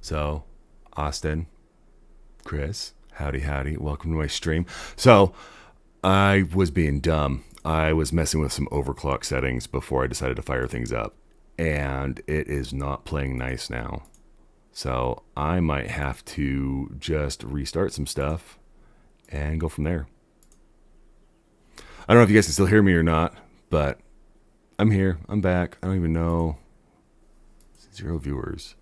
So, Austin, Chris, howdy, welcome to my stream. So, I was being dumb. I was messing with some overclock settings before I decided to fire things up, and it is not playing nice now. So, I might have to just restart some stuff and go from there. I don't know if you guys can still hear me or not, but I'm here. I'm back. I don't even know. 0 viewers.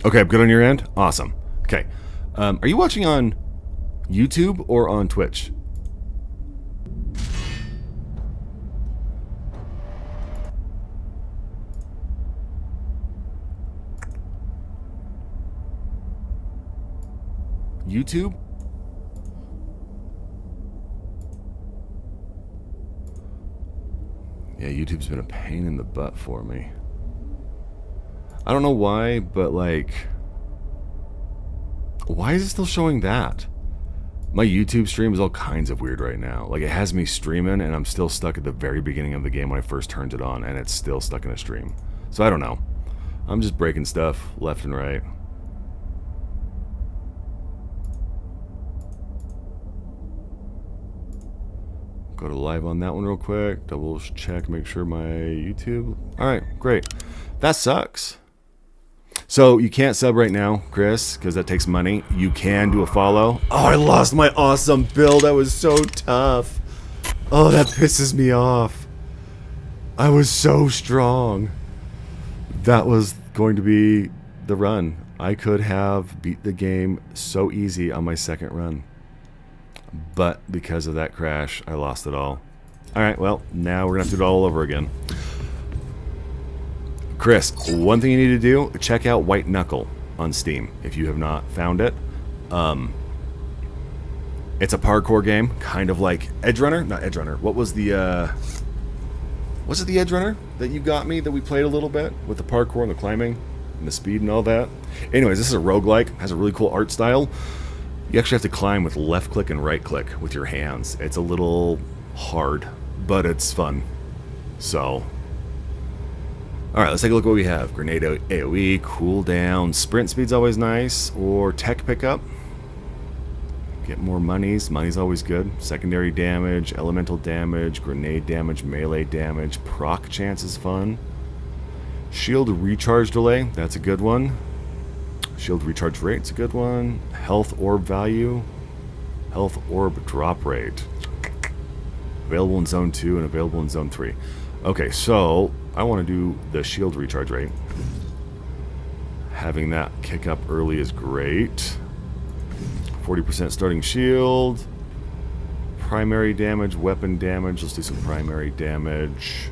Okay, good on your end? Awesome. Okay. Are you watching on YouTube or on Twitch? YouTube? Yeah, YouTube's been a pain in the butt for me. I don't know why, but like, why is it still showing that? My YouTube stream is all kinds of weird right now. Like, it has me streaming and I'm still stuck at the very beginning of the game when I first turned it on, and it's still stuck in a stream. So I don't know. I'm just breaking stuff left and right. Go to live on that one real quick. Double check, make sure my YouTube. Alright, great. That sucks. So you can't sub right now, Chris, because that takes money. You can do a follow. Oh, I lost my awesome build. That was so tough. Oh, that pisses me off. I was so strong. That was going to be the run. I could have beat the game so easy on my second run. But because of that crash, I lost it all. Alright, well, now we're going to have to do it all over again. Chris, one thing you need to do, check out White Knuckle on Steam if you have not found it. It's a parkour game, kind of like Edge Runner? Not Edge Runner. What was the, was it the Edge Runner that you got me that we played a little bit with the parkour and the climbing and the speed and all that? Anyways, this is a roguelike, has a really cool art style. You actually have to climb with left click and right click with your hands. It's a little hard, but it's fun. So, alright, let's take a look at what we have. Grenade AoE, cooldown, sprint speed's always nice, or tech pickup. Get more monies, money's always good. Secondary damage, elemental damage, grenade damage, melee damage, proc chance is fun. Shield recharge delay, that's a good one. Shield recharge rate's a good one. Health orb value. Health orb drop rate. Available in Zone 2 and available in Zone 3. Okay, so I want to do the shield recharge rate. Having that kick up early is great. 40% starting shield. Primary damage, weapon damage. Let's do some primary damage.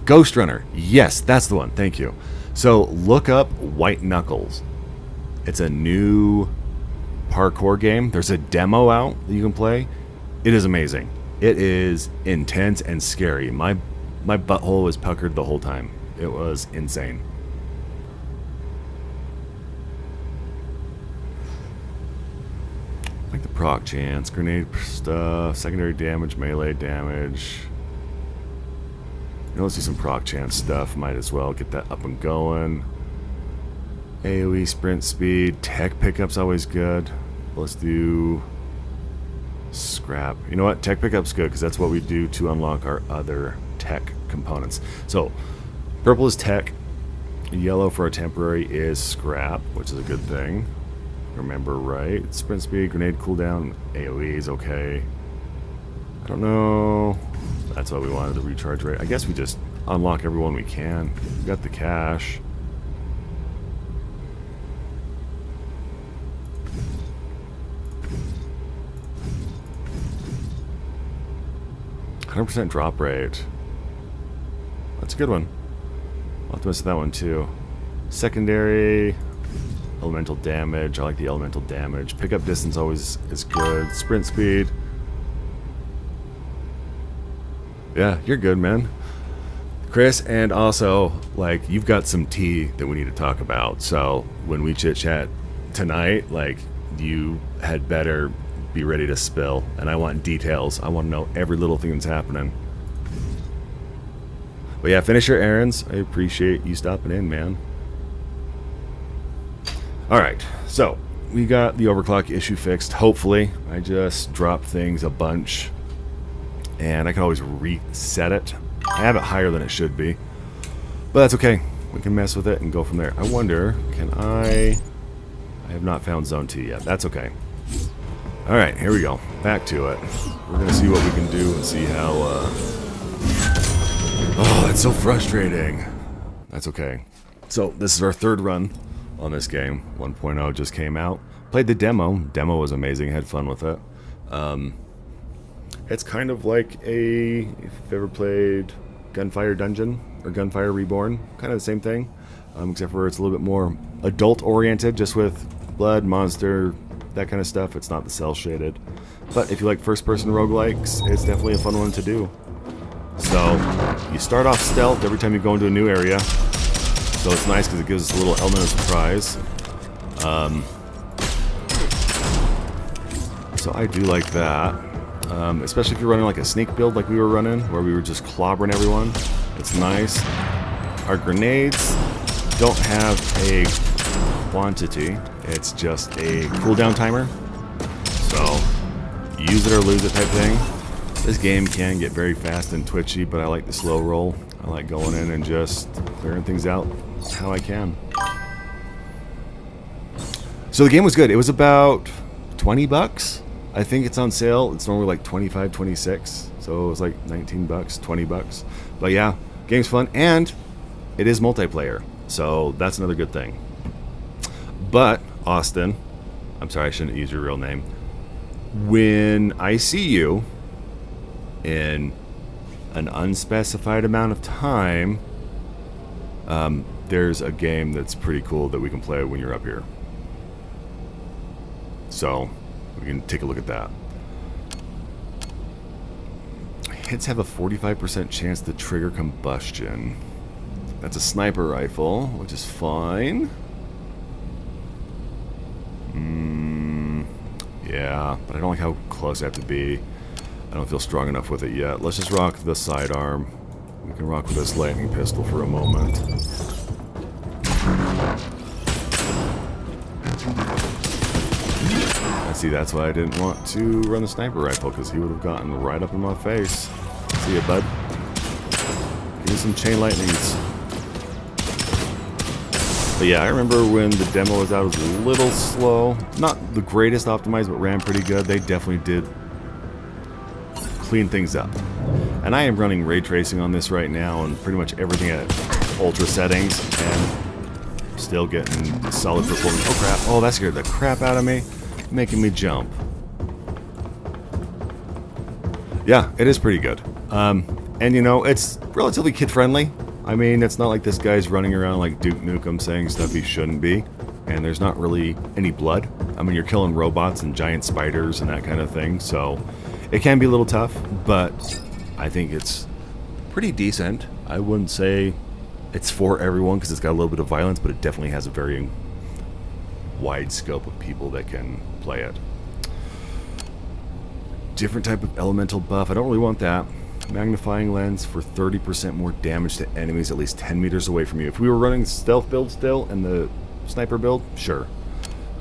Ghost Runner. Yes, that's the one. Thank you. So look up White Knuckles. It's a new parkour game. There's a demo out that you can play. It is amazing. It is intense and scary. My butthole was puckered the whole time. It was insane. Like the proc chance, grenade stuff, secondary damage, melee damage. Let's do some proc chance stuff. Might as well get that up and going. AoE sprint speed. Tech pickup's always good. Let's do scrap. You know what? Tech pickup's good because that's what we do to unlock our other tech components. So, purple is tech. Yellow for a temporary is scrap, which is a good thing. Remember right. Sprint speed, grenade cooldown, AoE is okay. I don't know. That's why we wanted the recharge rate. I guess we just unlock everyone we can. We got the cash. %, drop rate. That's a good one. I'll have to mess with that one too. Secondary. Elemental damage. I like the elemental damage. Pickup distance always is good. Sprint speed. Yeah, you're good, man. Chris, and also, like, you've got some tea that we need to talk about. So when we chit chat tonight, like, you had better be ready to spill. And I want details. I want to know every little thing that's happening. But yeah, finish your errands. I appreciate you stopping in, man. Alright, so we got the overclock issue fixed, hopefully. I just dropped things a bunch. And I can always reset it. I have it higher than it should be. But that's okay. We can mess with it and go from there. I wonder, can I have not found Zone T yet. That's okay. Alright, here we go. Back to it. We're going to see what we can do and see how... Oh, that's so frustrating. That's okay. So, this is our third run on this game. 1.0 just came out. Played the demo. Demo was amazing. Had fun with it. It's kind of like a... If you've ever played Gunfire Dungeon or Gunfire Reborn, kind of the same thing. Except for it's a little bit more adult-oriented, just with blood, monster, that kind of stuff. It's not the cel-shaded. But if you like first-person roguelikes, it's definitely a fun one to do. So, you start off stealth every time you go into a new area. So it's nice because it gives us a little element of surprise. So I do like that. Especially if you're running like a sneak build like we were running, where we were just clobbering everyone. It's nice. Our grenades don't have a quantity. It's just a cooldown timer. So, use it or lose it type thing. This game can get very fast and twitchy, but I like the slow roll. I like going in and just clearing things out how I can. So the game was good. It was about 20 bucks. I think it's on sale. It's normally like 25, 26. So it was like 19 bucks, 20 bucks. But yeah, game's fun, and it is multiplayer. So that's another good thing. But, Austin, I'm sorry, I shouldn't use your real name. When I see you in an unspecified amount of time, there's a game that's pretty cool that we can play when you're up here. So, we can take a look at that. Hits have a 45% chance to trigger combustion. That's a sniper rifle, which is fine. Yeah, but I don't like how close I have to be. I don't feel strong enough with it yet. Let's just rock the sidearm. We can rock with this lightning pistol for a moment. I see, that's why I didn't want to run the sniper rifle, because he would have gotten right up in my face. See ya, bud. Give me some chain lightnings. But yeah, I remember when the demo was out, it was a little slow. Not the greatest optimized, but ran pretty good. They definitely did clean things up. And I am running ray tracing on this right now, and pretty much everything at ultra settings, and still getting solid performance. Oh crap, oh that scared the crap out of me, making me jump. Yeah, it is pretty good. And you know, it's relatively kid friendly. I mean, it's not like this guy's running around like Duke Nukem saying stuff he shouldn't be. And there's not really any blood. I mean, you're killing robots and giant spiders and that kind of thing. So it can be a little tough, but I think it's pretty decent. I wouldn't say it's for everyone because it's got a little bit of violence, but it definitely has a very wide scope of people that can play it. Different type of elemental buff. I don't really want that. Magnifying lens for 30% more damage to enemies at least 10 meters away from you. If we were running stealth build still and the sniper build, sure.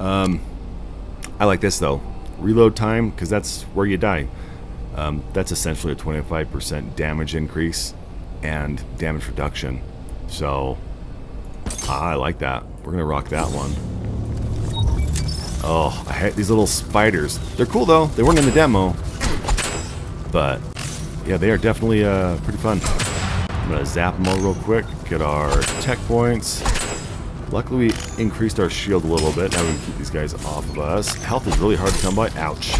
I like this though. Reload time, because that's where you die. That's essentially a 25% damage increase and damage reduction. So, I like that. We're going to rock that one. Oh, I hate these little spiders. They're cool though. They weren't in the demo. But yeah, they are definitely pretty fun. I'm going to zap them all real quick, get our tech points. Luckily we increased our shield a little bit. Now we can keep these guys off of us. Health is really hard to come by. Ouch.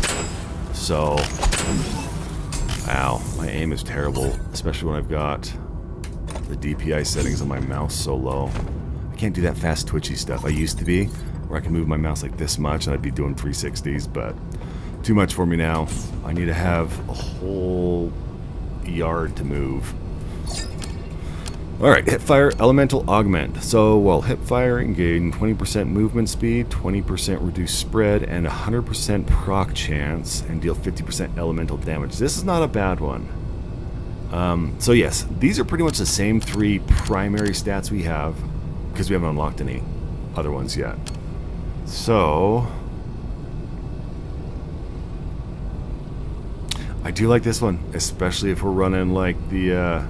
So, ow, my aim is terrible, especially when I've got the DPI settings on my mouse so low. I can't do that fast twitchy stuff. I used to be, where I can move my mouse like this much and I'd be doing 360s, but too much for me now. I need to have a whole yard to move. Alright, Hipfire Elemental Augment. So while Hipfire, gain 20% movement speed, 20% reduced spread, and 100% proc chance, and deal 50% elemental damage. This is not a bad one. So yes, these are pretty much the same 3 primary stats we have, because we haven't unlocked any other ones yet. So I do like this one, especially if we're running like the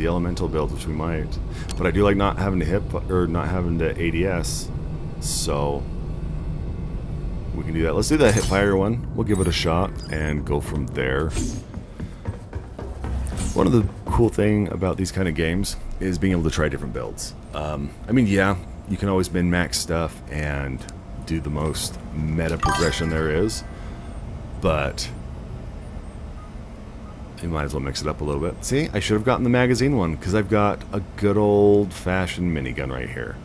elemental build, which we might. But I do like not having to hip or not having to ADS, so we can do that. Let's do that Hipfire one. We'll give it a shot and go from there. One of the cool thing about these kind of games is being able to try different builds. I mean, yeah, you can always min-max stuff and do the most meta progression there is, but you might as well mix it up a little bit. See, I should have gotten the magazine one, because I've got a good old-fashioned minigun right here.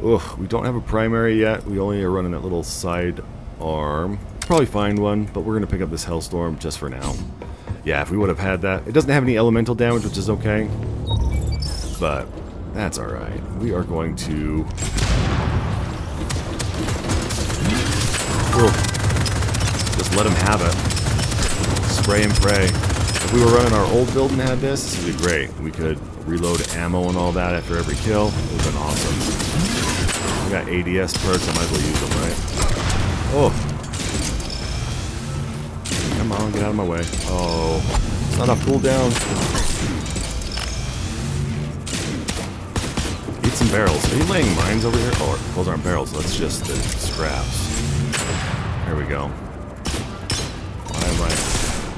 Ugh, we don't have a primary yet. We only are running that little side arm. Probably find one, but we're going to pick up this Hellstorm just for now. Yeah, if we would have had that. It doesn't have any elemental damage, which is okay, but that's alright. We are going to... just let him have it. Spray and pray. If we were running our old build and had this would be great. We could reload ammo and all that after every kill. It would have been awesome. We got ADS perks, I might as well use them, right? Oh. Come on, get out of my way. Oh. It's not off cooldown. Eat some barrels. Are you laying mines over here? Oh, those aren't barrels, that's just the scraps. There we go.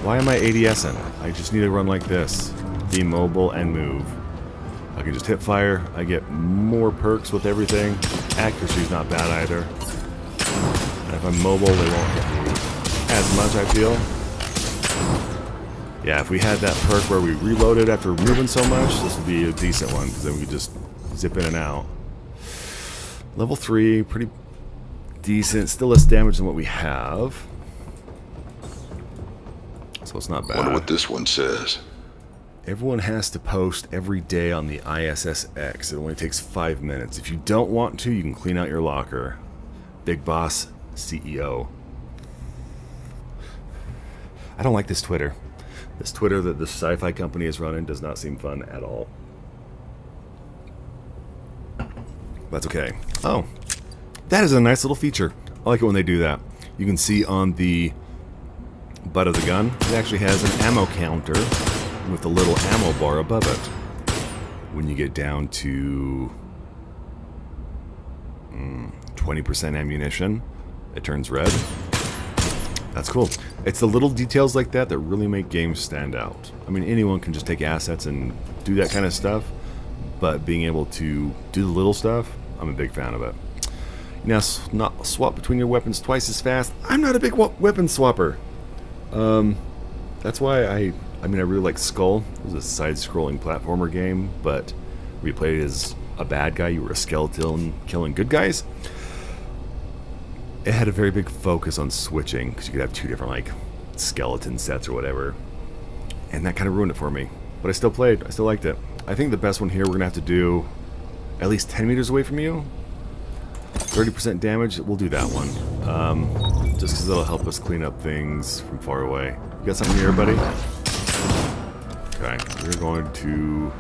Why am I ADSing? I just need to run like this. Be mobile and move. I can just hit fire. I get more perks with everything. Accuracy's not bad either. And if I'm mobile, they won't hit me as much, I feel. Yeah, if we had that perk where we reloaded after moving so much, this would be a decent one, because then we could just zip in and out. Level 3, pretty decent. Still less damage than what we have. So it's not bad. Wonder what this one says. Everyone has to post every day on the ISSX. It only takes 5 minutes. If you don't want to, you can clean out your locker. Big Boss CEO. I don't like this Twitter. This Twitter that the sci-fi company is running does not seem fun at all. That's okay. Oh, that is a nice little feature. I like it when they do that. You can see on the butt of the gun, it actually has an ammo counter with a little ammo bar above it. When you get down to 20% ammunition, it turns red. That's cool. It's the little details like that that really make games stand out. I mean, anyone can just take assets and do that kind of stuff, but being able to do the little stuff, I'm a big fan of it. Now, not swap between your weapons twice as fast. I'm not a big weapon swapper. That's why I really like Skull. It was a side-scrolling platformer game, but we played as a bad guy. You were a skeleton killing good guys. It had a very big focus on switching, because you could have 2 different, like, skeleton sets or whatever. And that kind of ruined it for me. But I still played. I still liked it. I think the best one here we're going to have to do at least 10 meters away from you. 30% damage, we'll do that one. Just because it'll help us clean up things from far away. You got something here, buddy? Okay, we're going to...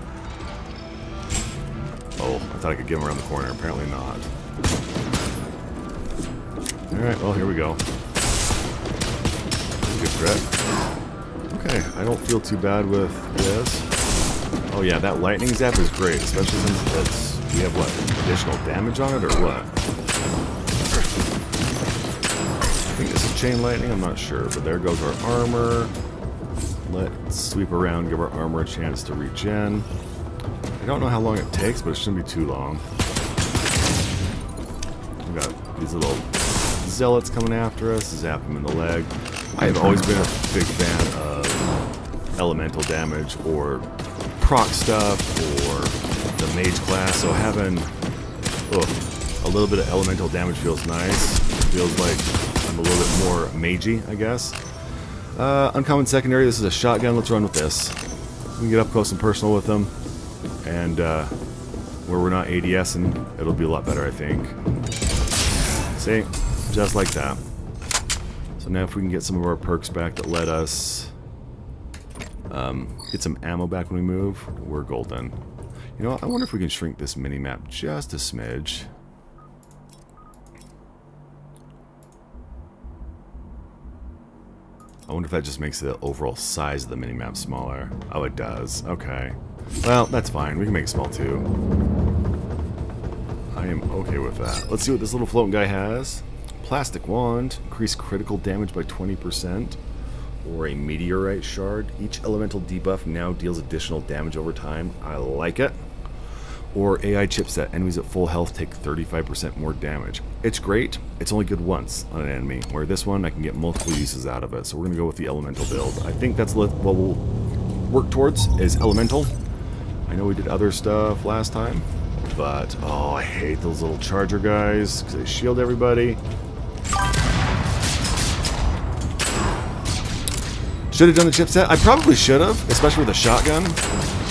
Oh, I thought I could get him around the corner. Apparently not. Alright, well, here we go. Good threat. Okay, I don't feel too bad with this. Oh yeah, that lightning zap is great, especially since it's... We have, what, additional damage on it, or what? I think this is chain lightning, I'm not sure, but there goes our armor. Let's sweep around, give our armor a chance to regen. I don't know how long it takes, but it shouldn't be too long. We got these little zealots coming after us, zap them in the leg. I have always been a big fan of elemental damage, or proc stuff, or the mage class, so having a little bit of elemental damage feels nice. Feels like I'm a little bit more magey, I guess. Uncommon secondary. This is a shotgun. Let's run with this. We can get up close and personal with them. And where we're not ADSing, it'll be a lot better, I think. See? Just like that. So now if we can get some of our perks back that let us get some ammo back when we move, we're golden. You know, I wonder if we can shrink this mini-map just a smidge. I wonder if that just makes the overall size of the mini-map smaller. Oh, it does. Okay. Well, that's fine. We can make it small too. I am okay with that. Let's see what this little floating guy has. Plastic wand. Increase critical damage by 20%. Or a meteorite shard. Each elemental debuff now deals additional damage over time. I like it. Or AI chipset. Enemies at full health take 35% more damage. It's great. It's only good once on an enemy. Where this one, I can get multiple uses out of it. So we're going to go with the elemental build. I think that's what we'll work towards, is elemental. I know we did other stuff last time. But, oh, I hate those little charger guys. Because they shield everybody. Should have done the chipset. I probably should have. Especially with a shotgun.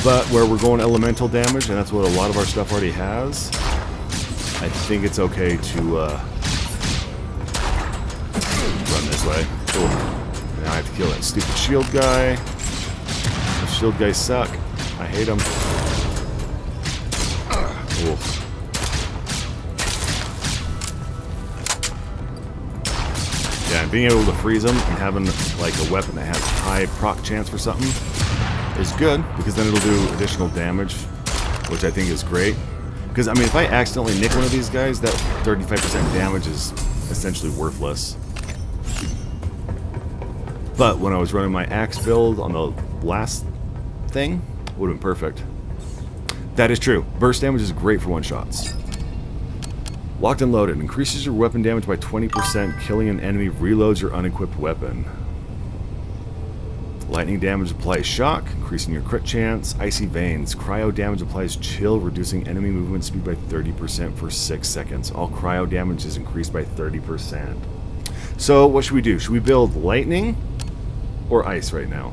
But where we're going elemental damage, and that's what a lot of our stuff already has, I think it's okay to run this way. Cool. Now I have to kill that stupid shield guy. The shield guys suck. I hate them. Cool. Yeah, and being able to freeze them and having like a weapon that has high proc chance for something is good, because then it'll do additional damage, which I think is great. Because, I mean, if I accidentally nick one of these guys, that 35% damage is essentially worthless. But when I was running my axe build on the last thing, it would have been perfect. That is true. Burst damage is great for one-shots. Locked and loaded. Increases your weapon damage by 20%. Killing an enemy reloads your unequipped weapon. Lightning damage applies shock, increasing your crit chance. Icy veins. Cryo damage applies chill, reducing enemy movement speed by 30% for 6 seconds. All cryo damage is increased by 30%. So, what should we do? Should we build lightning or ice right now?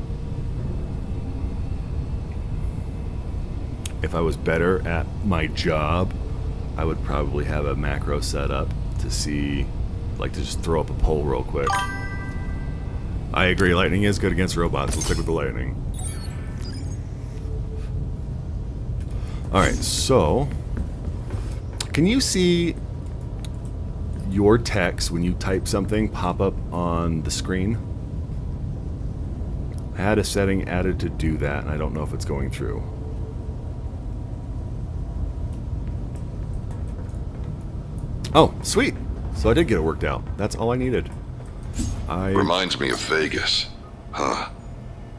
If I was better at my job, I would probably have a macro set up to see, like, to just throw up a poll real quick. I agree, lightning is good against robots. We'll stick with the lightning. Alright, so can you see your text when you type something pop up on the screen? I had a setting added to do that, and I don't know if it's going through. Oh, sweet! So I did get it worked out. That's all I needed. Reminds me of Vegas. Huh.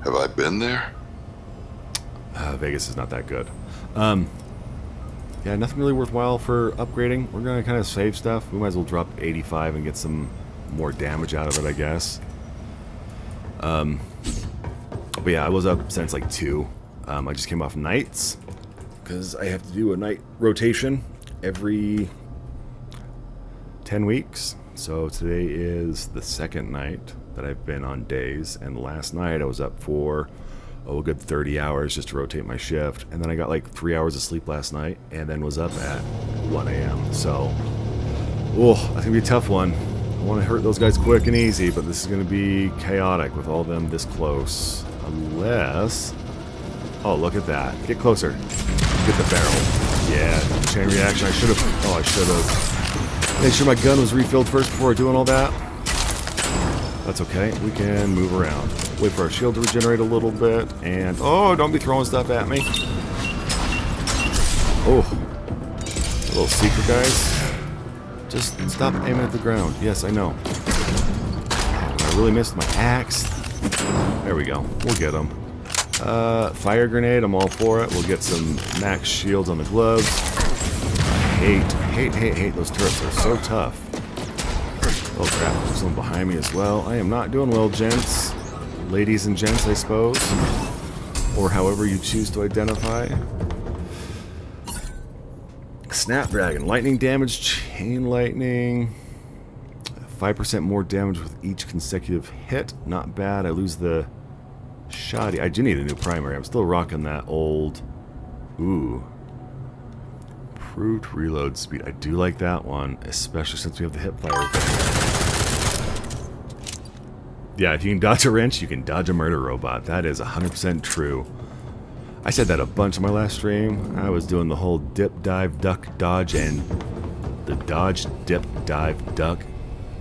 Have I been there? Vegas is not that good. Yeah, nothing really worthwhile for upgrading. We're going to kind of save stuff. We might as well drop 85 and get some more damage out of it, I guess. But yeah, I was up since like 2. I just came off nights, because I have to do a night rotation every 10 weeks. So today is the second night that I've been on days, and last night I was up for a good 30 hours just to rotate my shift, and then I got like 3 hours of sleep last night, and then was up at 1 a.m. So, oh, that's gonna be a tough one. I want to hurt those guys quick and easy, but this is gonna be chaotic with all of them this close. Unless, oh, look at that! Get closer. Get the barrel. Yeah, chain reaction. I should have. Oh, I should have. Make sure my gun was refilled first before doing all that. That's okay. We can move around. Wait for our shield to regenerate a little bit. And, oh, don't be throwing stuff at me. Oh. Little secret, guys. Just stop aiming at the ground. Yes, I know. I really missed my axe. There we go. We'll get them. Fire grenade. I'm all for it. We'll get some max shields on the gloves. Hate those turrets. They're so tough. Oh crap, there's someone behind me as well. I am not doing well, gents. Ladies and gents, I suppose. Or however you choose to identify. Snapdragon. Lightning damage. Chain lightning. 5% more damage with each consecutive hit. Not bad. I lose the shoddy. I do need a new primary. I'm still rocking that old... Ooh. Improved reload speed. I do like that one, especially since we have the hip fire. Yeah, if you can dodge a wrench, you can dodge a murder robot. That is 100% true. I said that a bunch on my last stream. I was doing the whole dip, dive, duck, dodge, and the dodge, dip, dive, duck,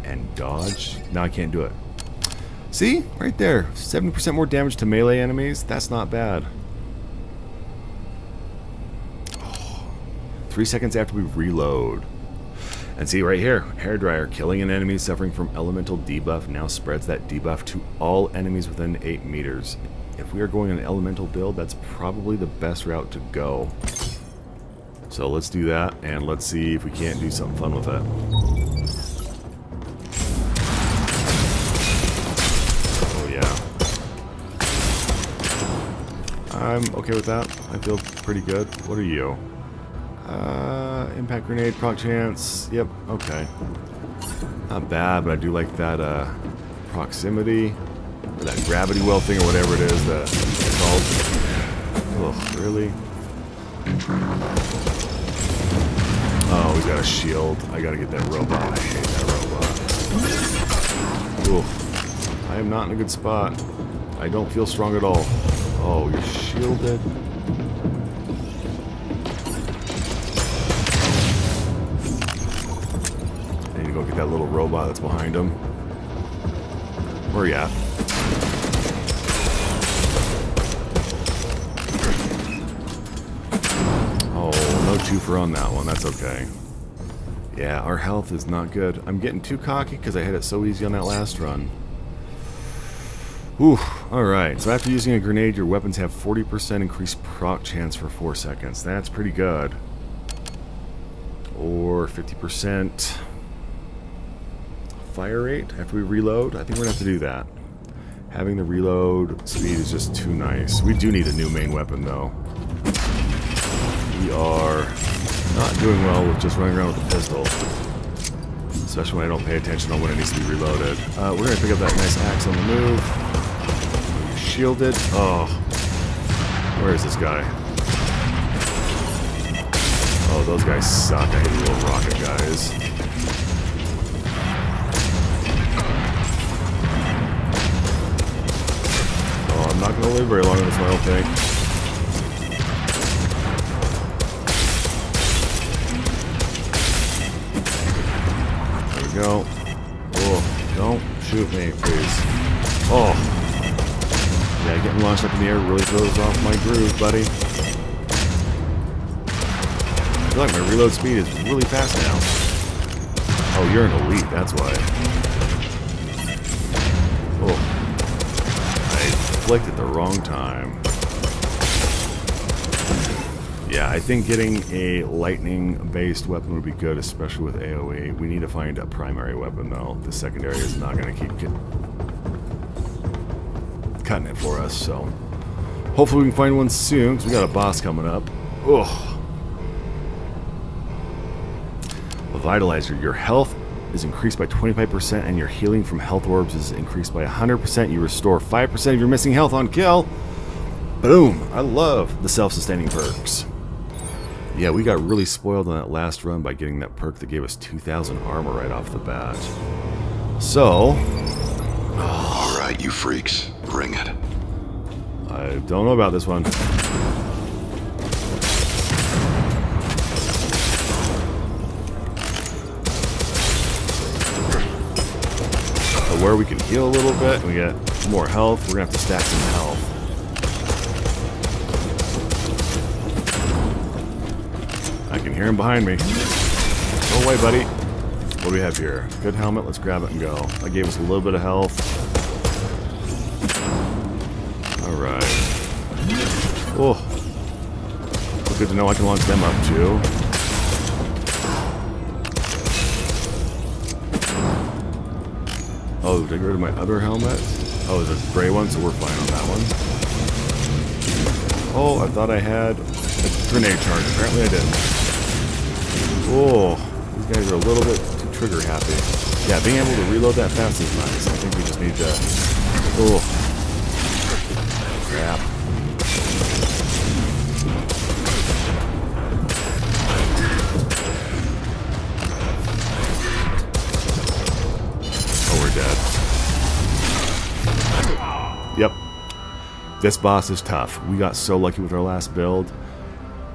and dodge. Now I can't do it. See? Right there. 70% more damage to melee enemies. That's not bad. 3 seconds after we reload. And see right here, hairdryer, killing an enemy suffering from elemental debuff now spreads that debuff to all enemies within 8 meters. If we are going an elemental build, that's probably the best route to go. So let's do that, and let's see if we can't do something fun with it. Oh yeah. I'm okay with that. I feel pretty good. What are you? Impact grenade, proc chance. Yep, okay. Not bad, but I do like that proximity. Or that gravity well thing or whatever it is that it's called. Ugh, really? Oh, we got a shield. I gotta get that robot. I hate that robot. Oof. I am not in a good spot. I don't feel strong at all. Oh, you're shielded. Go get that little robot that's behind him. Where are you at? Oh, no twofer on that one. That's okay. Yeah, our health is not good. I'm getting too cocky because I hit it so easy on that last run. Ooh, alright. So after using a grenade, your weapons have 40% increased proc chance for 4 seconds. That's pretty good. Or 50%... fire rate after we reload. I think we're gonna have to do that. Having the reload speed is just too nice. We do need a new main weapon though. We are not doing well with just running around with a pistol, especially when I don't pay attention on when it needs to be reloaded. We're gonna pick up that nice axe on the move. Shielded. Oh, where is this guy? Oh, those guys suck. I hate the little rocket guys. I'm not going to live very long on this, I don't think. There we go. Oh, don't shoot me, please. Oh. Yeah, getting launched up in the air really throws off my groove, buddy. I feel like my reload speed is really fast now. Oh, you're an elite, that's why. Oh. At the wrong time. Yeah, I think getting a lightning-based weapon would be good, especially with AoE. We need to find a primary weapon, though. The secondary is not going to keep cutting it for us, so... hopefully we can find one soon, because we got a boss coming up. Ugh. Vitalizer. Your health is increased by 25% and your healing from health orbs is increased by 100%. You restore 5% of your missing health on kill. Boom! I love the self-sustaining perks. Yeah, we got really spoiled on that last run by getting that perk that gave us 2,000 armor right off the bat. So... Alright, you freaks. Bring it. I don't know about this one. Where we can heal a little bit and we get more health, we're gonna have to stack some health. I can hear him behind me. Go away, buddy. What do we have here? Good helmet, let's grab it and go. That gave us a little bit of health. Alright. Oh. Good to know I can launch them up too. Oh, did I get rid of my other helmet? Oh, there's a gray one, so we're fine on that one. Oh, I thought I had a grenade charge. Apparently I didn't. Oh, these guys are a little bit too trigger happy. Yeah, being able to reload that fast is nice. I think we just need to... Oh. Crap. Oh, we're dead. Yep. This boss is tough. We got so lucky with our last build.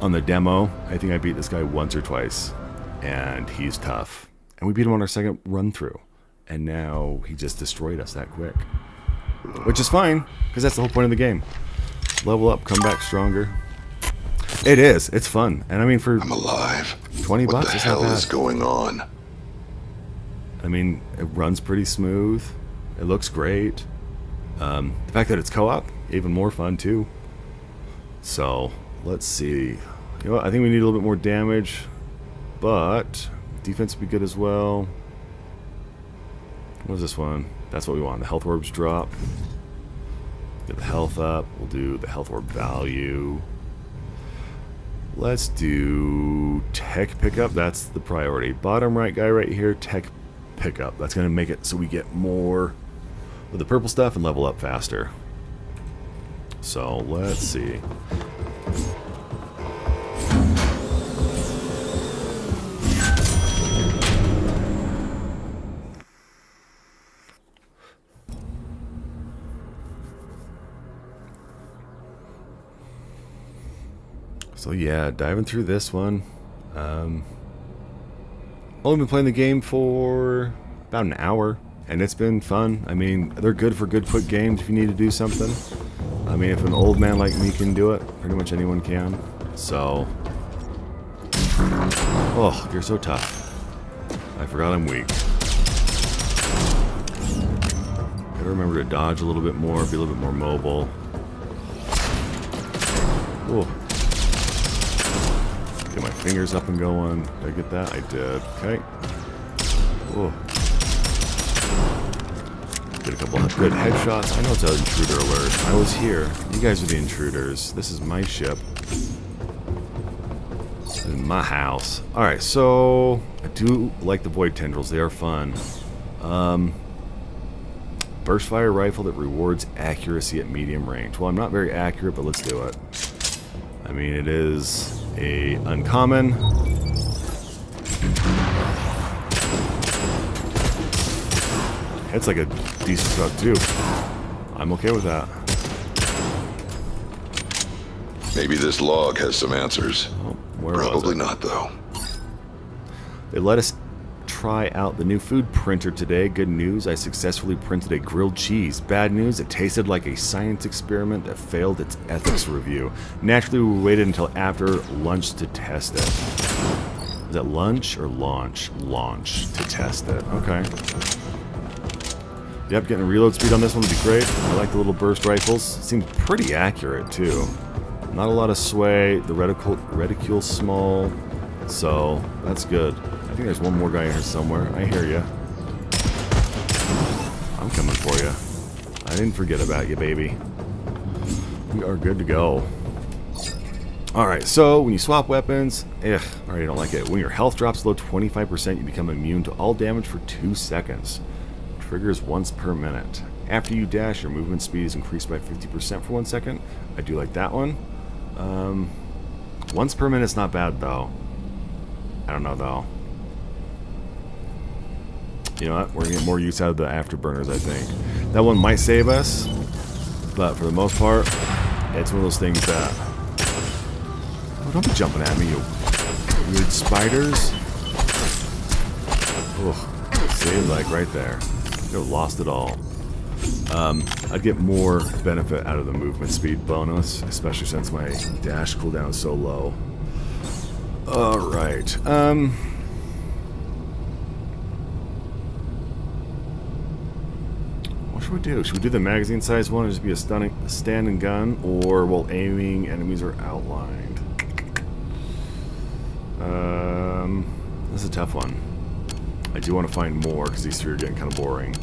On the demo, I think I beat this guy once or twice. And he's tough. And we beat him on our second run through. And now he just destroyed us that quick. Which is fine, because that's the whole point of the game. Level up, come back stronger. It is. It's fun. And I mean, for I'm alive. 20 what bucks, the it's not hell bad. is going on? I mean, it runs pretty smooth. It looks great. The fact that it's co-op, even more fun too. So, let's see. You know what? I think we need a little bit more damage. But defense would be good as well. What is this one? That's what we want. The health orbs drop. Get the health up. We'll do the health orb value. Let's do tech pickup. That's the priority. Bottom right guy right here, tech pickup. That's going to make it so we get more with the purple stuff and level up faster. So let's see. So yeah, diving through this one. Only been playing the game for about an hour, and it's been fun. I mean, they're good for good quick games if you need to do something. I mean, if an old man like me can do it, pretty much anyone can. So, oh, you're so tough. I forgot I'm weak. Gotta remember to dodge a little bit more, be a little bit more mobile. Oh. Get my fingers up and going. Did I get that? I did. Okay. Oh. Get a couple of good headshots. I know it's an intruder alert. I was here. You guys are the intruders. This is my ship. This is my house. Alright, so I do like the void tendrils. They are fun. Burst fire rifle that rewards accuracy at medium range. Well, I'm not very accurate, but let's do it. I mean, it is a uncommon. It's like a decent truck too. I'm okay with that. Maybe this log has some answers. Oh, where was Probably it? not, though. They let us try out the new food printer today. Good news, I successfully printed a grilled cheese. Bad news, it tasted like a science experiment that failed its ethics review. Naturally, we waited until after lunch to test it. Is it lunch or launch? Launch to test it. Okay. Yep, getting a reload speed on this one would be great. I like the little burst rifles. Seems pretty accurate, too. Not a lot of sway. The reticule's small. So, that's good. I think there's one more guy in here somewhere. I hear you. I'm coming for you. I didn't forget about you, baby. We are good to go. Alright, so when you swap weapons, I already don't like it. When your health drops below 25%, you become immune to all damage for 2 seconds. Triggers once per minute. After you dash, your movement speed is increased by 50% for 1 second. I do like that one. Once per minute's not bad, though. I don't know, though. You know what? We're going to get more use out of the afterburners, I think. That one might save us, but for the most part, it's one of those things that... Oh, don't be jumping at me, you weird spiders. Ugh. See, like right there. You lost it all. I'd get more benefit out of the movement speed bonus, especially since my dash cooldown is so low. Alright. What should we do? Should we do the magazine size one and just be a stand and gun, or while aiming enemies are outlined? This is a tough one. I do want to find more because these three are getting kind of boring.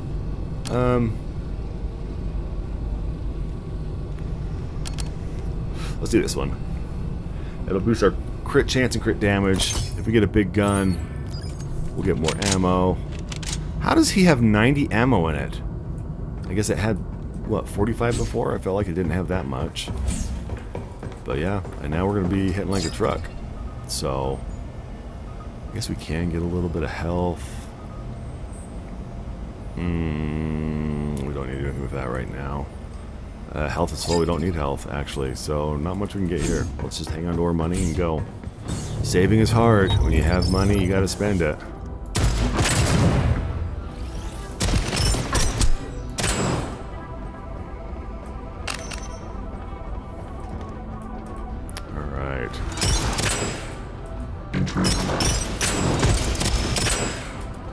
Let's do this one. It'll boost our crit chance and crit damage. If we get a big gun, We'll get more ammo. How does he have 90 ammo in it? I guess it had, what, 45 before? I felt like it didn't have that much. But yeah, and now we're going to be hitting like a truck. So, I guess we can get a little bit of health. We don't need to do anything with that right now. Health is slow, we don't need health, actually. So, not much we can get here. Let's just hang on to our money and go. Saving is hard. When you have money, you got to spend it.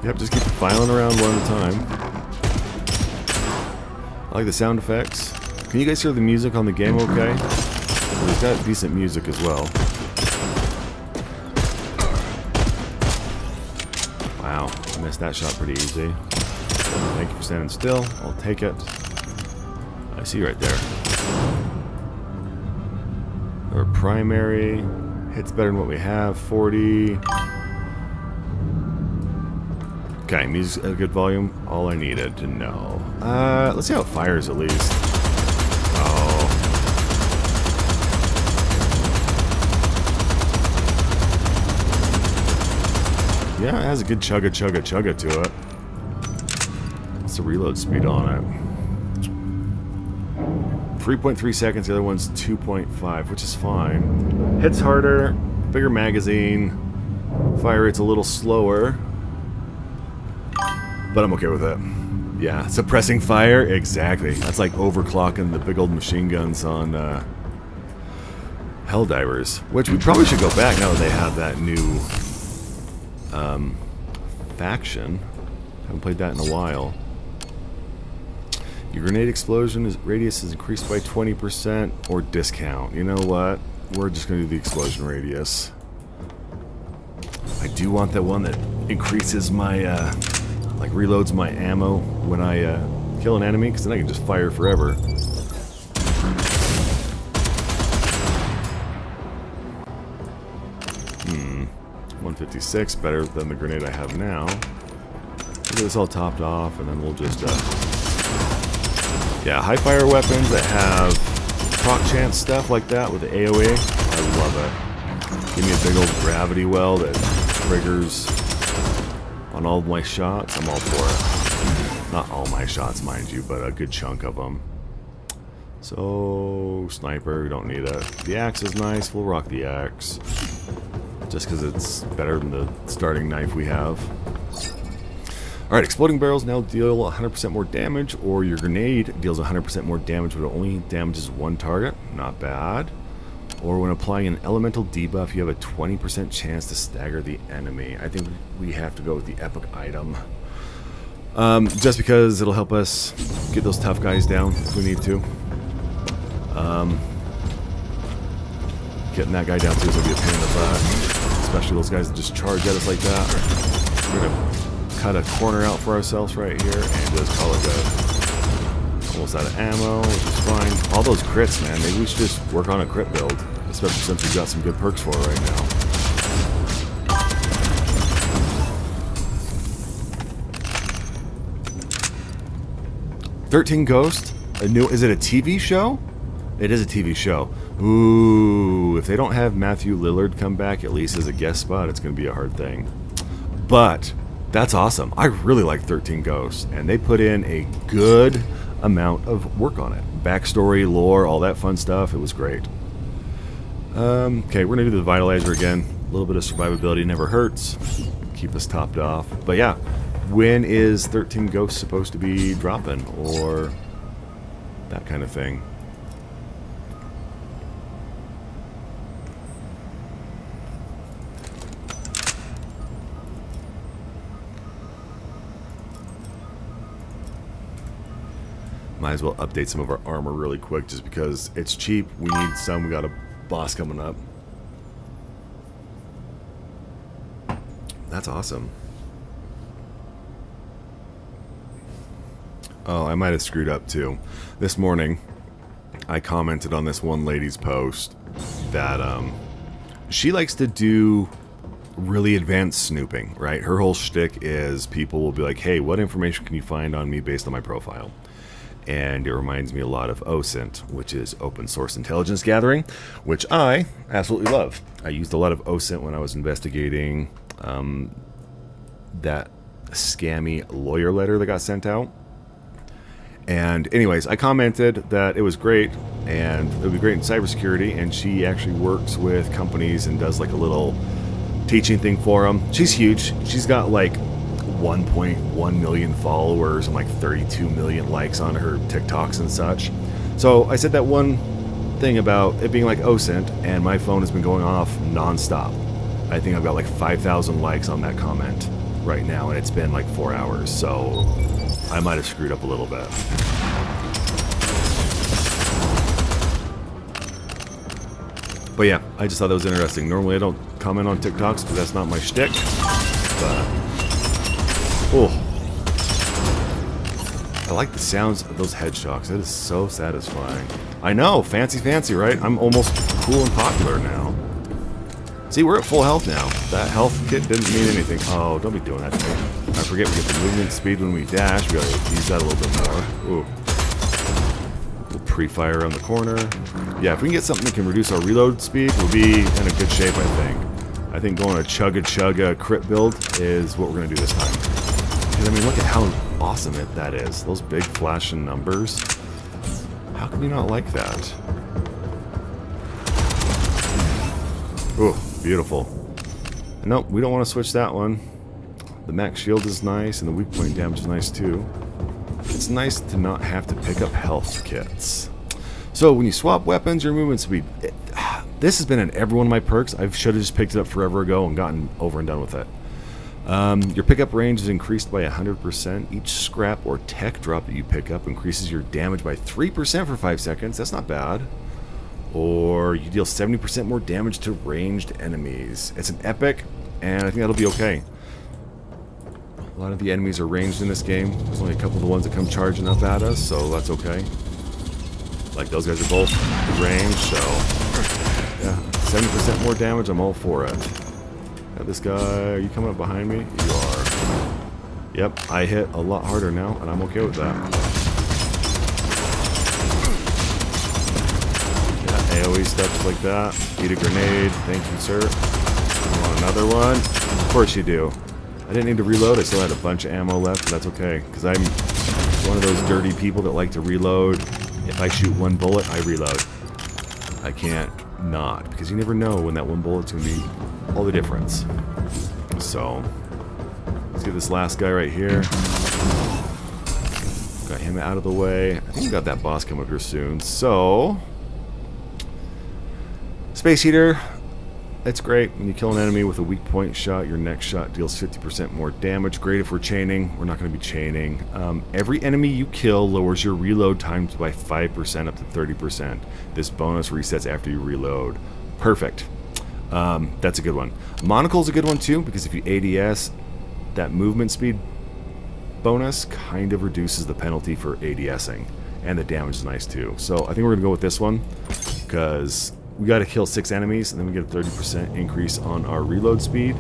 Yep, just keep filing around one at a time. I like the sound effects. Can you guys hear the music on the game okay? Well, it's got decent music as well. Wow, I missed that shot pretty easy. Thank you for standing still. I'll take it. I see you right there. Our primary hits better than what we have. 40. Okay, music's at a good volume. All I needed to know. Let's see how it fires at least. Oh. Yeah, it has a good chugga to it. What's the reload speed on it? 3.3 seconds, the other one's 2.5, which is fine. Hits harder, bigger magazine, fire rate's a little slower. But I'm okay with it. Yeah, suppressing fire, exactly. That's like overclocking the big old machine guns on Helldivers, which we probably should go back now that they have that new faction. Haven't played that in a while. Your grenade explosion radius is increased by 20% or discount. You know what? We're just going to do the explosion radius. I do want that one that increases my like reloads my ammo when I kill an enemy, because then I can just fire forever. 156, better than the grenade I have now. We'll get this all topped off, and then we'll just yeah, high fire weapons that have proc chance stuff like that with the AoE, I love it. Give me a big old gravity well that triggers on all of my shots. I'm all for it. Not all my shots, mind you, but a good chunk of them. So, sniper, we don't need it. The axe is nice. We'll rock the axe. Just because it's better than the starting knife we have. Alright, exploding barrels now deal 100% more damage, or your grenade deals 100% more damage, but it only damages one target. Not bad. Or when applying an elemental debuff, you have a 20% chance to stagger the enemy. I think we have to go with the epic item. Just because it'll help us get those tough guys down if we need to. Getting that guy down too is going to be a pain in the butt. Especially those guys that just charge at us like that. We're going to cut a corner out for ourselves right here and just call it good. Almost out of ammo, which is fine. All those crits, man. Maybe we should just work on a crit build. Especially since we've got some good perks for it right now. "13 Ghost? Is it a TV show?" It is a TV show. Ooh, if they don't have Matthew Lillard come back, at least as a guest spot, it's going to be a hard thing. But that's awesome. I really like 13 Ghosts, and they put in a good amount of work on it. Backstory, lore, all that fun stuff. It was great. Okay, we're going to do the Vitalizer again. A little bit of survivability never hurts. Keep us topped off. But yeah, when is 13 Ghosts supposed to be dropping? Or that kind of thing. Might as well update some of our armor really quick just because it's cheap. We need some. We got a boss coming up. That's awesome. Oh, I might have screwed up too. This morning, I commented on this one lady's post that she likes to do really advanced snooping, right? Her whole shtick is people will be like, hey, what information can you find on me based on my profile? And it reminds me a lot of OSINT, which is open source intelligence gathering, which I absolutely love. I used a lot of OSINT when I was investigating that scammy lawyer letter that got sent out. And anyways, I commented that it was great and it would be great in cybersecurity, and she actually works with companies and does like a little teaching thing for them. She's huge. She's got like 1.1 million followers and like 32 million likes on her TikToks and such. So I said that one thing about it being like OSINT, and my phone has been going off nonstop. I think I've got like 5,000 likes on that comment right now, and it's been like 4 hours, so I might have screwed up a little bit. But yeah, I just thought that was interesting. Normally I don't comment on TikToks because that's not my shtick, but oh, I like the sounds of those headshots. It is so satisfying. I know, fancy, right? I'm almost cool and popular now. See, we're at full health now. That health kit didn't mean anything. Oh, don't be doing that to me. I forget we get the movement speed when we dash. We gotta use that a little bit more. Ooh. Little pre-fire around the corner. Yeah, if we can get something that can reduce our reload speed, we'll be in a good shape, I think. I think going a chugga crit build is what we're gonna do this time. Because, I mean, look at how awesome that is. Those big flashing numbers. How can you not like that? Ooh, beautiful. Nope, we don't want to switch that one. The max shield is nice, and the weak point damage is nice too. It's nice to not have to pick up health kits. So when you swap weapons, your movement speed. This has been in every one of my perks. I should have just picked it up forever ago and gotten over and done with it. Your pickup range is increased by 100%. Each scrap or tech drop that you pick up increases your damage by 3% for 5 seconds. That's not bad. Or you deal 70% more damage to ranged enemies. It's an epic, and I think that'll be okay. A lot of the enemies are ranged in this game. There's only a couple of the ones that come charging up at us, so that's okay. Like, those guys are both ranged, so yeah, 70% more damage, I'm all for it. Got this guy. Are you coming up behind me? You are. Yep, I hit a lot harder now, and I'm okay with that. AoE stuff like that. Eat a grenade. Thank you, sir. I want another one. Of course you do. I didn't need to reload. I still had a bunch of ammo left, but that's okay. Because I'm one of those dirty people that like to reload. If I shoot one bullet, I reload. I can't not. Because you never know when that one bullet's going to be all the difference. So, let's get this last guy right here. Got him out of the way. I think we got that boss coming up here soon. So, Space Heater, that's great. When you kill an enemy with a weak point shot, your next shot deals 50% more damage. Great if we're chaining. We're not going to be chaining. Every enemy you kill lowers your reload times by 5% up to 30%. This bonus resets after you reload. Perfect. That's a good one. Monocle's a good one too, because if you ADS, that movement speed bonus kind of reduces the penalty for ADSing. And the damage is nice too. So I think we're going to go with this one, because we got to kill 6 enemies, and then we get a 30% increase on our reload speed.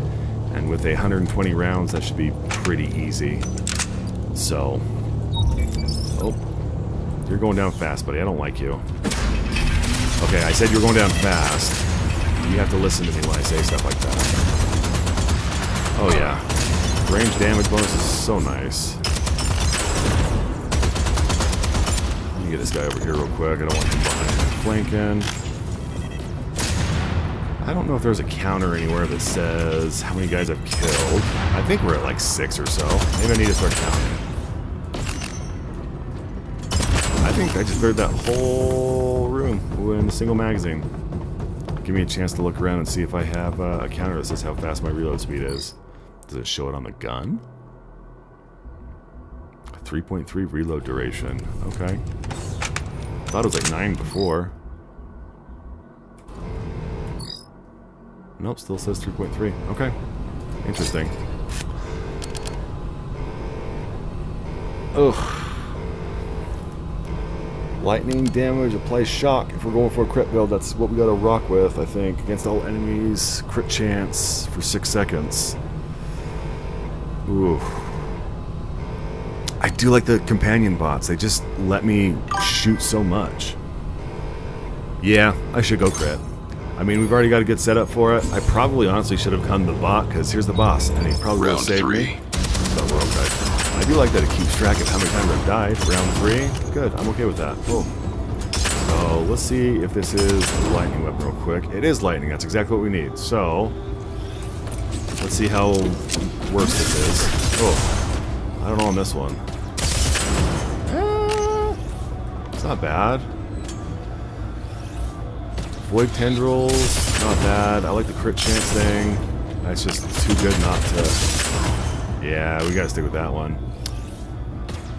And with 120 rounds, that should be pretty easy. So, oh, you're going down fast, buddy. I don't like you. Okay, I said you're going down fast. You have to listen to me when I say stuff like that. Oh yeah, range damage bonus is so nice. Let me get this guy over here real quick. I don't want him behind me flanking. I don't know if there's a counter anywhere that says how many guys I've killed. I think we're at like 6 or so. Maybe I need to start counting. I think I just cleared that whole room in a single magazine. Give me a chance to look around and see if I have a counter that says how fast my reload speed is. Does it show it on the gun? 3.3 reload duration. Okay. Thought it was like 9 before. Nope, still says 3.3. Okay. Interesting. Ugh. Lightning damage applies shock. If we're going for a crit build, that's what we gotta rock with, I think. Against all enemies, crit chance for 6 seconds. Ooh. I do like the companion bots. They just let me shoot so much. Yeah, I should go crit. I mean, we've already got a good setup for it. I probably honestly should have come to the bot, because here's the boss, and he probably would have saved me. But we're okay. I do like that it keeps track of how many times I've died. Round 3. Good, I'm okay with that. Cool. So, let's see if this is a lightning weapon real quick. It is lightning, that's exactly what we need. So, let's see how worse this is. Oh, I don't know on this one. It's not bad. Void tendrils, not bad. I like the crit chance thing. That's just too good not to... Yeah, we gotta stick with that one.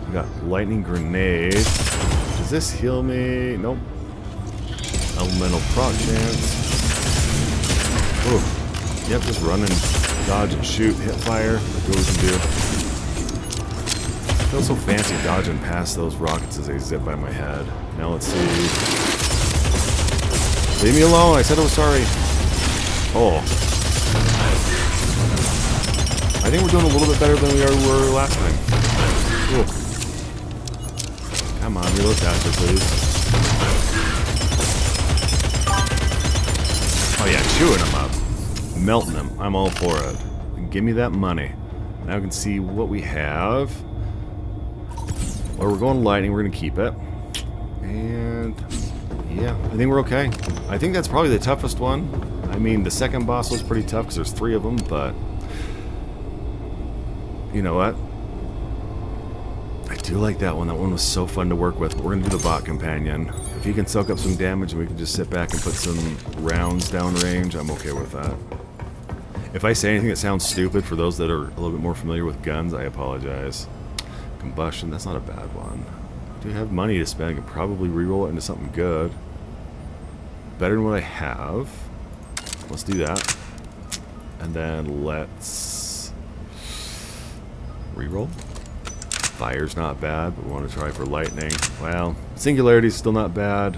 We got lightning grenade. Does this heal me? Nope. Elemental proc chance. Ooh. Yep, just run and dodge and shoot, hit fire. That's what we can do. Feels so fancy dodging past those rockets as they zip by my head. Now let's see. Leave me alone, I said I was sorry. Oh. I think we're doing a little bit better than we were last time. Ooh. Come on, reload faster, please. Oh yeah, chewing them up. Melting them. I'm all for it. Give me that money. Now we can see what we have. Well, we're going lightning, we're going to keep it. And... yeah, I think we're okay. I think that's probably the toughest one. I mean, the second boss was pretty tough because there's 3 of them, but... you know what? I do like that one. That one was so fun to work with. We're going to do the bot companion. If he can soak up some damage and we can just sit back and put some rounds downrange, I'm okay with that. If I say anything that sounds stupid for those that are a little bit more familiar with guns, I apologize. Combustion, that's not a bad one. Do have money to spend. I could probably reroll it into something good. Better than what I have. Let's do that. And then let's reroll. Fire's not bad, but we want to try for lightning. Well, singularity's still not bad.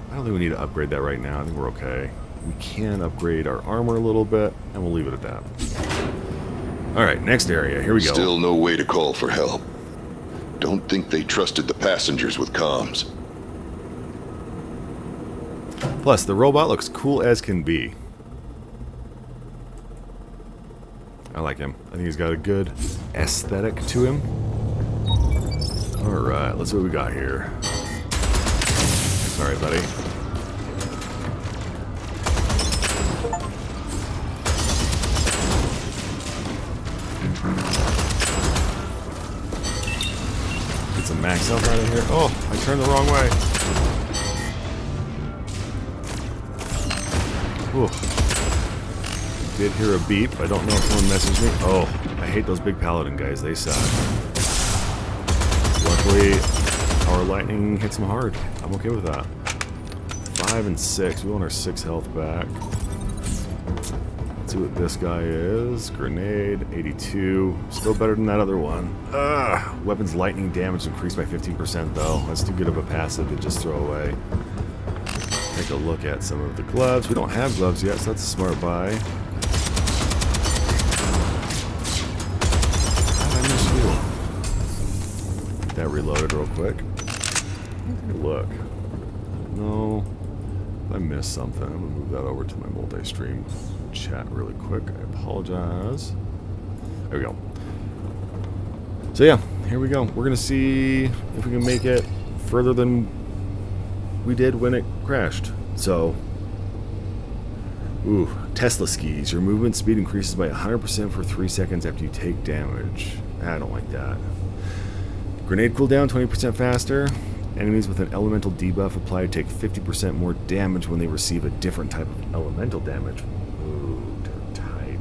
I don't think we need to upgrade that right now. I think we're okay. We can upgrade our armor a little bit, and we'll leave it at that. Alright, next area. Here we go. Still no way to call for help. Don't think they trusted the passengers with comms. Plus, the robot looks cool as can be. I like him. I think he's got a good aesthetic to him. Alright, let's see what we got here. Sorry, buddy. Get some max health out of here. Oh, I turned the wrong way. Ooh. Did hear a beep. I don't know if someone messaged me. Oh, I hate those big paladin guys. They suck. Luckily, our lightning hits them hard. I'm okay with that. 5 and 6. We want our 6 health back. Let's see what this guy is. Grenade, 82. Still better than that other one. Ugh. Weapons lightning damage increased by 15% though. That's too good of a passive to just throw away. Take a look at some of the gloves. We don't have gloves yet, so that's a smart buy. Get that reloaded real quick. Take a look. No. I missed something. I'm going to move that over to my multi-stream chat really quick. I apologize. There we go. So yeah, here we go. We're going to see if we can make it further than we did when it crashed. So, ooh, Tesla skis. Your movement speed increases by 100% for 3 seconds after you take damage. I don't like that. Grenade cooldown 20% faster. Enemies with an elemental debuff applied take 50% more damage when they receive a different type of elemental damage. Ooh, different type.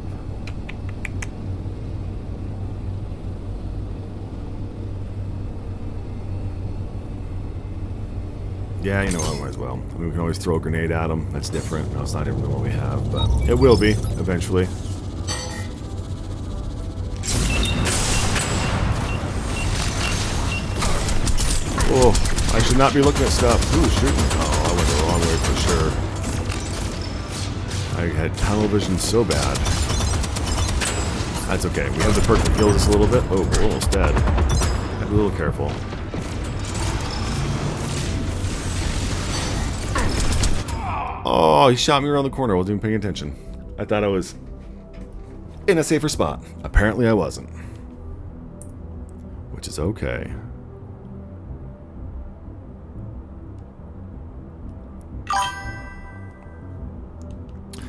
Yeah, you know what, I might as well. I mean, we can always throw a grenade at them. That's different. No, it's not different than what we have, but it will be, eventually. Oh. should not be looking at stuff. Ooh, shooting. Oh, I went the wrong way for sure. I had tunnel vision so bad. That's okay. We have the perk that heals us a little bit. Oh, we're almost dead. Gotta be a little careful. Oh, he shot me around the corner while I wasn't paying attention. I thought I was in a safer spot. Apparently I wasn't. Which is okay.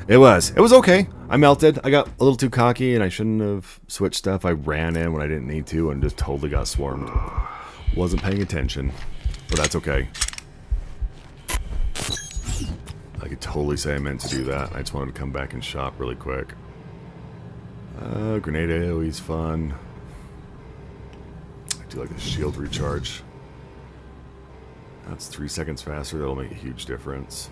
It was okay. I melted. I got a little too cocky and I shouldn't have switched stuff. I ran in when I didn't need to and just totally got swarmed. Wasn't paying attention. But that's okay. I could totally say I meant to do that. I just wanted to come back and shop really quick. Grenade AoE's fun. I do like the shield recharge. That's 3 seconds faster. That'll make a huge difference.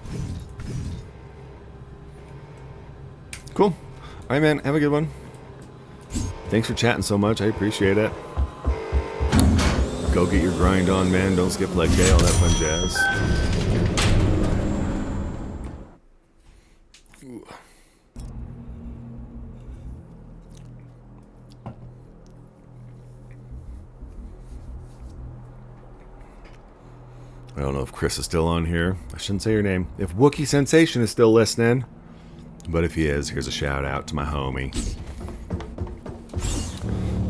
Cool. Alright, man. Have a good one. Thanks for chatting so much. I appreciate it. Go get your grind on, man. Don't skip leg day. All that fun jazz. I don't know if Chris is still on here. I shouldn't say your name. If Wookiee Sensation is still listening. But if he is, here's a shout out to my homie.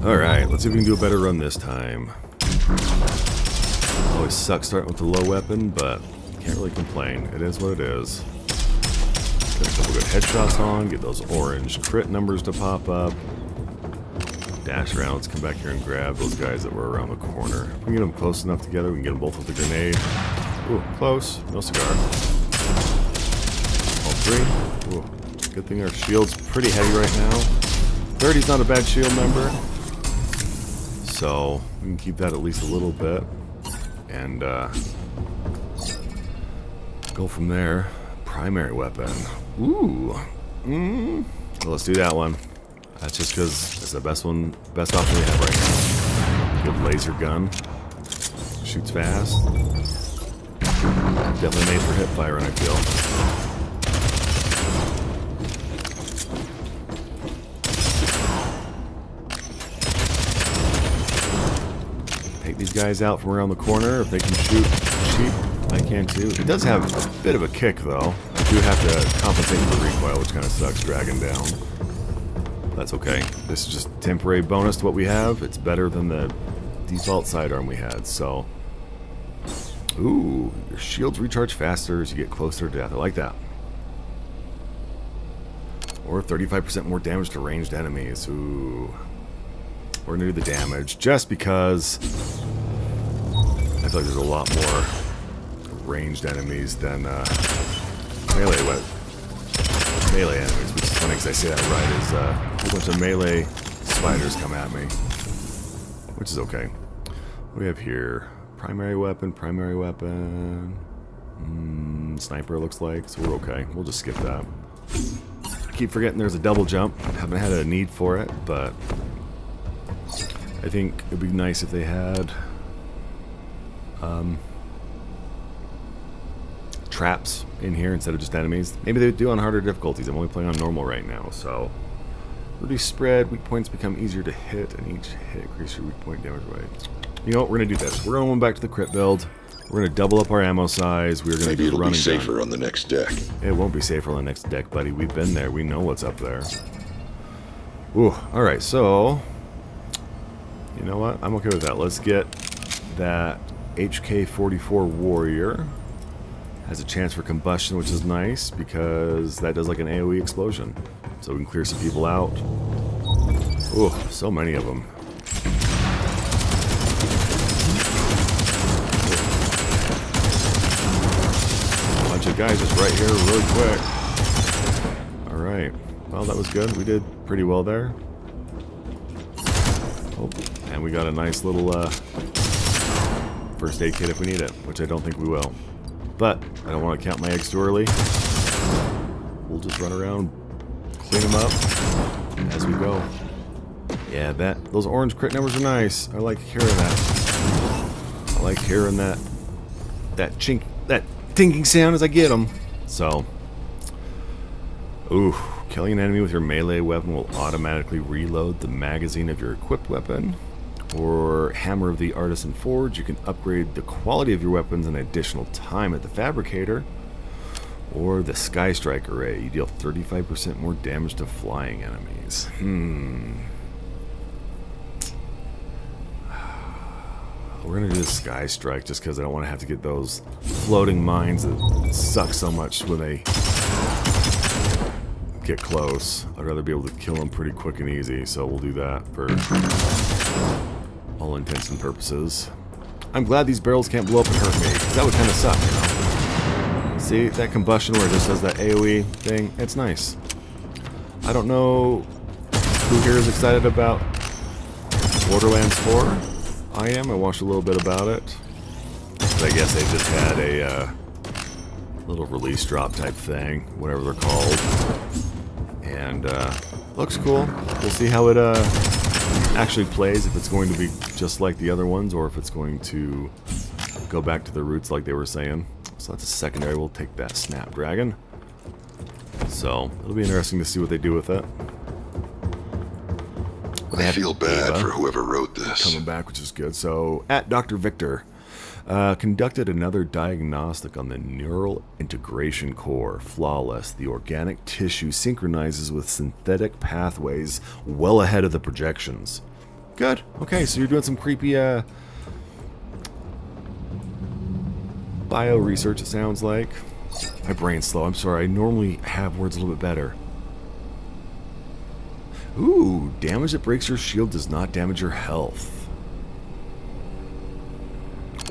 Alright, let's see if we can do a better run this time. Always sucks starting with the low weapon, but can't really complain. It is what it is. Get a couple good headshots on, get those orange crit numbers to pop up. Dash around, let's come back here and grab those guys that were around the corner. If we can get them close enough together, we can get them both with the grenade. Ooh, close. No cigar. All three. Ooh. Good thing our shield's pretty heavy right now. 30's not a bad shield number. So, we can keep that at least a little bit. And, go from there. Primary weapon. Ooh. Well, let's do that one. That's just because it's the best option we have right now. Good laser gun. Shoots fast. Definitely made for hip fire, I feel. These guys out from around the corner. If they can shoot cheap, I can too. It does have a bit of a kick though. I do have to compensate for the recoil, which kind of sucks dragging down. That's okay. This is just a temporary bonus to what we have. It's better than the default sidearm we had, so. Ooh, your shields recharge faster as you get closer to death. I like that. Or 35% more damage to ranged enemies. Ooh. We're going to do the damage just because I feel like there's a lot more ranged enemies than melee enemies, which is funny because I say that right, is a whole bunch of melee spiders come at me, which is okay. What do we have here? Primary weapon, sniper looks like, so we're okay. We'll just skip that. I keep forgetting there's a double jump. I haven't had a need for it, but I think it'd be nice if they had traps in here instead of just enemies. Maybe they would do on harder difficulties. I'm only playing on normal right now, so reduce spread. Weak points become easier to hit, and each hit increases your weak point damage rate. You know what? We're gonna do this. We're gonna go back to the crit build. We're gonna double up our ammo size. We're gonna Maybe do it'll be safer on the next deck. It won't be safer on the next deck, buddy. We've been there. We know what's up there. Ooh. All right. So. You know what? I'm okay with that. Let's get that HK-44 Warrior. Has a chance for combustion, which is nice because that does like an AoE explosion. So we can clear some people out. Ooh, so many of them. A bunch of guys just right here really quick. Alright. Well, that was good. We did pretty well there. Oh, and we got a nice little first aid kit if we need it, which I don't think we will. But I don't want to count my eggs too early. We'll just run around, clean them up as we go. Yeah, those orange crit numbers are nice. I like hearing that. I like hearing that that tinking sound as I get them. So, ooh, killing an enemy with your melee weapon will automatically reload the magazine of your equipped weapon. Or Hammer of the Artisan Forge, you can upgrade the quality of your weapons an additional time at the Fabricator. Or the Sky Strike Array, you deal 35% more damage to flying enemies. We're gonna do the Sky Strike just because I don't want to have to get those floating mines that suck so much when they get close. I'd rather be able to kill them pretty quick and easy, so we'll do that for all intents and purposes. I'm glad these barrels can't blow up and hurt me, because that would kind of suck, you know? See, that combustion where it just does that AoE thing, it's nice. I don't know who here is excited about Borderlands 4. I am. I watched a little bit about it. But I guess they just had a little release drop type thing, whatever they're called. And looks cool. We'll see how it actually plays, if it's going to be just like the other ones, or if it's going to go back to the roots like they were saying. So that's a secondary. We'll take that Snapdragon. So it'll be interesting to see what they do with it. I feel bad for whoever wrote this. Coming back, which is good. So, at Dr. Victor, conducted another diagnostic on the neural integration core. Flawless. The organic tissue synchronizes with synthetic pathways well ahead of the projections. Good. Okay, so you're doing some creepy bio research, it sounds like. My brain's slow. I'm sorry. I normally have words a little bit better. Ooh, damage that breaks your shield does not damage your health.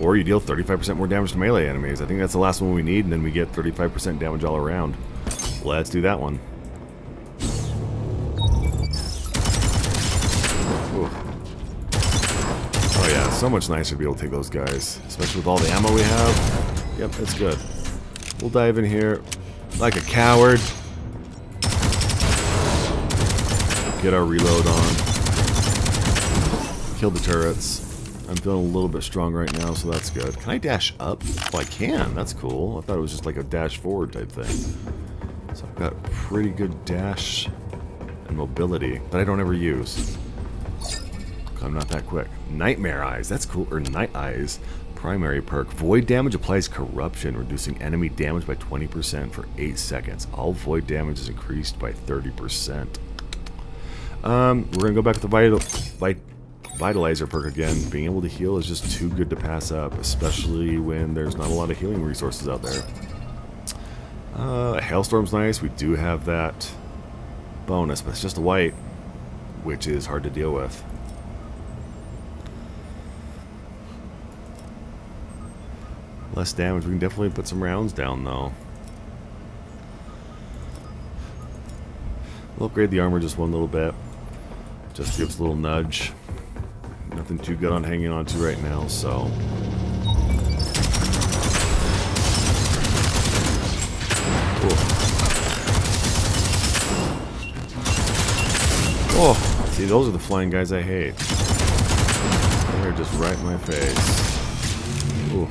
Or you deal 35% more damage to melee enemies. I think that's the last one we need, and then we get 35% damage all around. Let's do that one. Ooh. Oh yeah, so much nicer to be able to take those guys. Especially with all the ammo we have. Yep, that's good. We'll dive in here like a coward. Get our reload on. Kill the turrets. I'm feeling a little bit strong right now, so that's good. Can I dash up? Oh, I can. That's cool. I thought it was just like a dash forward type thing. So I've got pretty good dash and mobility that I don't ever use. I'm not that quick. Nightmare Eyes. That's cool. Or Night Eyes. Primary perk. Void damage applies corruption, reducing enemy damage by 20% for 8 seconds. All void damage is increased by 30%. We're going to go back to the Vitalizer perk again. Being able to heal is just too good to pass up, especially when there's not a lot of healing resources out there. Hailstorm's nice. We do have that bonus, but it's just a white, which is hard to deal with. Less damage. We can definitely put some rounds down, though. We'll upgrade the armor just one little bit. Just gives a little nudge. Nothing too good on hanging on to right now, so. Cool. Oh, see, those are the flying guys I hate. They're just right in my face. Ooh.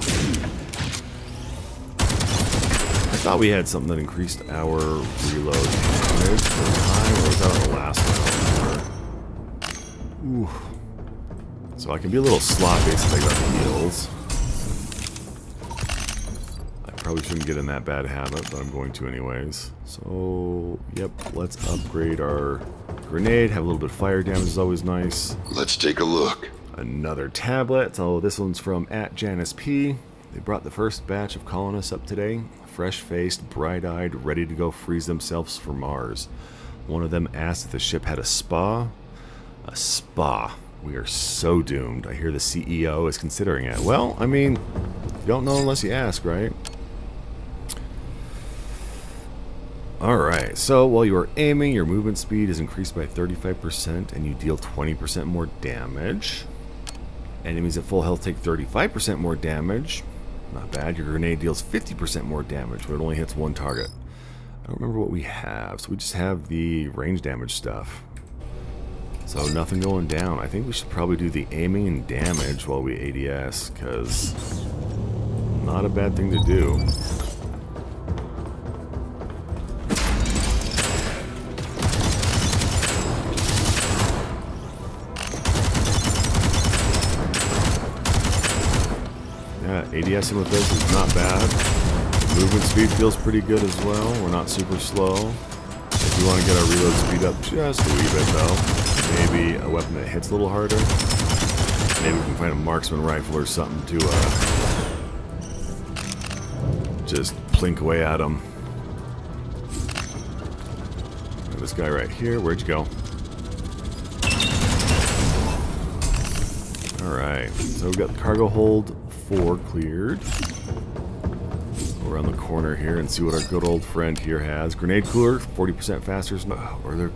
I thought we had something that increased our reload damage for time, or was that on the last one? Ooh. So I can be a little sloppy since I got the heals. I probably shouldn't get in that bad habit, but I'm going to anyways. So, yep, let's upgrade our grenade. Have a little bit of fire damage is always nice. Let's take a look. Another tablet. So this one's from @JaniceP. They brought the first batch of colonists up today. Fresh-faced, bright-eyed, ready to go freeze themselves for Mars. One of them asked if the ship had a spa. A spa. We are so doomed. I hear the CEO is considering it. Well, I mean, you don't know unless you ask, right? Alright, so while you are aiming, your movement speed is increased by 35% and you deal 20% more damage. Enemies at full health take 35% more damage. Not bad. Your grenade deals 50% more damage, but it only hits one target. I don't remember what we have, so we just have the range damage stuff. So nothing going down. I think we should probably do the aiming and damage while we ADS, because Not a bad thing to do. Yeah, ADSing with this is not bad. Movement speed feels pretty good as well. We're not super slow. If you want to get our reload speed up just a wee bit though, maybe a weapon that hits a little harder. Maybe we can find a marksman rifle or something to just plink away at him. This guy right here, where'd you go? Alright, so we've got the cargo hold 4 cleared. Go around the corner here and see what our good old friend here has. Grenade cooler, 40% faster, or they're